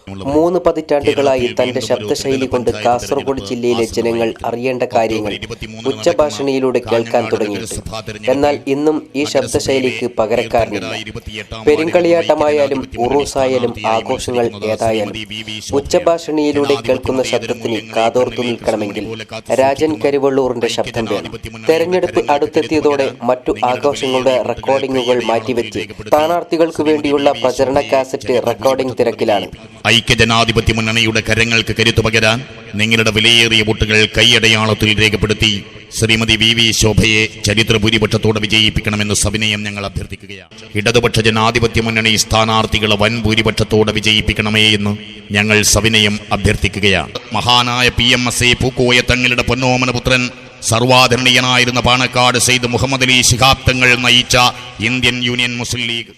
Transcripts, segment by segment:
3 പതിറ്റാണ്ടുകളായി തന്റെ ശബ്ദശൈലി കൊണ്ട് കാസർഗോഡ് ജില്ലയിലെ ജനങ്ങൾ അറിയേണ്ട കാര്യങ്ങൾ ഉച്ചഭാഷണിയിലൂടെ കേൾക്കാൻ തുടങ്ങിയിട്ട്. എന്നാൽ ഇന്നും ഈ ശബ്ദശൈലിക്ക് പകരക്കാരനില്ല. പെരുങ്കളിയാട്ടമായാലും ഉറൂസായാലും ആഘോഷങ്ങൾ ഏതായാലും ഉച്ചഭാഷണിയിലൂടെ കേൾക്കുന്ന ശബ്ദത്തിന് കാതോർത്തു നിൽക്കണമെങ്കിൽ രാജൻ കരിവള്ളൂറിന്റെ ശബ്ദം വേണം. തെരഞ്ഞെടുപ്പ് അടുത്തെത്തിയതോടെ മറ്റു ആഘോഷങ്ങളുടെ റെക്കോർഡിംഗുകൾ മാറ്റിവെച്ച് സ്ഥാനാർത്ഥികൾക്ക് വേണ്ടിയുള്ള പ്രചരണ കാസറ്റ് റെക്കോർഡിംഗ് തിരക്കിലാണ്. ഐക്യജനാധിപത്യ മുന്നണിയുടെ കരങ്ങൾക്ക് കരുത്തു പകരാൻ നിങ്ങളുടെ വിലയേറിയ വോട്ടുകൾ കൈയടയാളത്തിൽ രേഖപ്പെടുത്തി ശ്രീമതി വി വി ശോഭയെ ചരിത്ര ഭൂരിപക്ഷത്തോടെ വിജയിപ്പിക്കണമെന്ന് സവിനയം ഞങ്ങൾ അഭ്യർത്ഥിക്കുകയാണ്. ഇടതുപക്ഷ ജനാധിപത്യ മുന്നണി സ്ഥാനാർത്ഥികളെ വൻ ഭൂരിപക്ഷത്തോടെ വിജയിപ്പിക്കണമേ എന്ന് ഞങ്ങൾ സവിനയം അഭ്യർത്ഥിക്കുകയാണ്. മഹാനായ PMSA പൂക്കോയ തങ്ങളുടെ പൊന്നോമനപുത്രൻ സർവാധരണീയനായിരുന്ന പാണക്കാട് സെയ്ദ് മുഹമ്മദ് അലി ശിഹാബ് തങ്ങൾ നയിച്ച ഇന്ത്യൻ യൂണിയൻ മുസ്ലിം ലീഗ്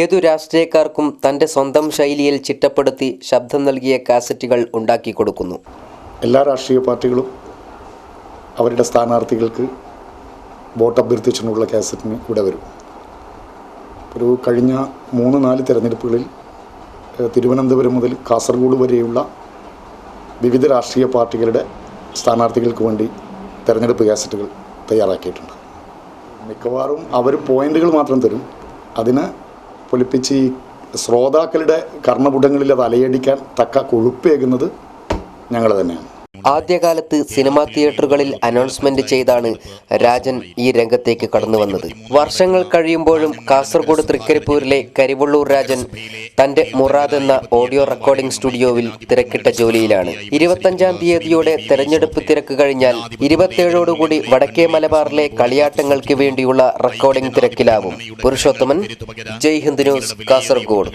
ഏതു രാഷ്ട്രീയക്കാർക്കും തന്റെ സ്വന്തം ശൈലിയിൽ ചിട്ടപ്പെടുത്തി ശബ്ദം നൽകിയ കാസറ്റുകൾ ഉണ്ടാക്കി കൊടുക്കുന്നു. എല്ലാ രാഷ്ട്രീയ പാർട്ടികളും അവരുടെ സ്ഥാനാർത്ഥികൾക്ക് വോട്ട് അഭ്യർത്ഥിച്ചുള്ള കാസറ്റിന് ഇവിടെ വരും. ഒരു കഴിഞ്ഞ 3-4 തെരഞ്ഞെടുപ്പുകളിൽ തിരുവനന്തപുരം മുതൽ കാസർഗോഡ് വരെയുള്ള വിവിധ രാഷ്ട്രീയ പാർട്ടികളുടെ സ്ഥാനാർത്ഥികൾക്ക് വേണ്ടി തെരഞ്ഞെടുപ്പ് കാസറ്റുകൾ തയ്യാറാക്കിയിട്ടുണ്ട്. മിക്കവാറും അവർ പോയിന്റുകൾ മാത്രം തരും. അതിന് പൊലിപ്പിച്ച് ഈ ശ്രോതാക്കളുടെ കർണപുടങ്ങളിൽ അത് അലയടിക്കാൻ തക്ക കൊഴുപ്പേകുന്നത് ഞങ്ങൾ തന്നെയാണ്. ആദ്യകാലത്ത് സിനിമാ തിയേറ്ററുകളിൽ അനൗൺസ്മെന്റ് ചെയ്താണ് രാജൻ ഈ രംഗത്തേക്ക് കടന്നു വന്നത്. വർഷങ്ങൾ കഴിയുമ്പോഴും കാസർഗോഡ് തൃക്കരിപ്പൂരിലെ കരിവള്ളൂർ രാജൻ തന്റെ മുറാദ് എന്ന ഓഡിയോ റെക്കോർഡിംഗ് സ്റ്റുഡിയോവിൽ തിരക്കിട്ട ജോലിയിലാണ്. 25-ാം തീയതിയോടെ തെരഞ്ഞെടുപ്പ് തിരക്ക് കഴിഞ്ഞാൽ 27ഓടുകൂടി വടക്കേ മലബാറിലെ കളിയാട്ടങ്ങൾക്ക് വേണ്ടിയുള്ള റെക്കോർഡിംഗ് തിരക്കിലാവും. പുരുഷോത്തമൻ, ജയ് ഹിന്ദ് ന്യൂസ്, കാസർഗോഡ്.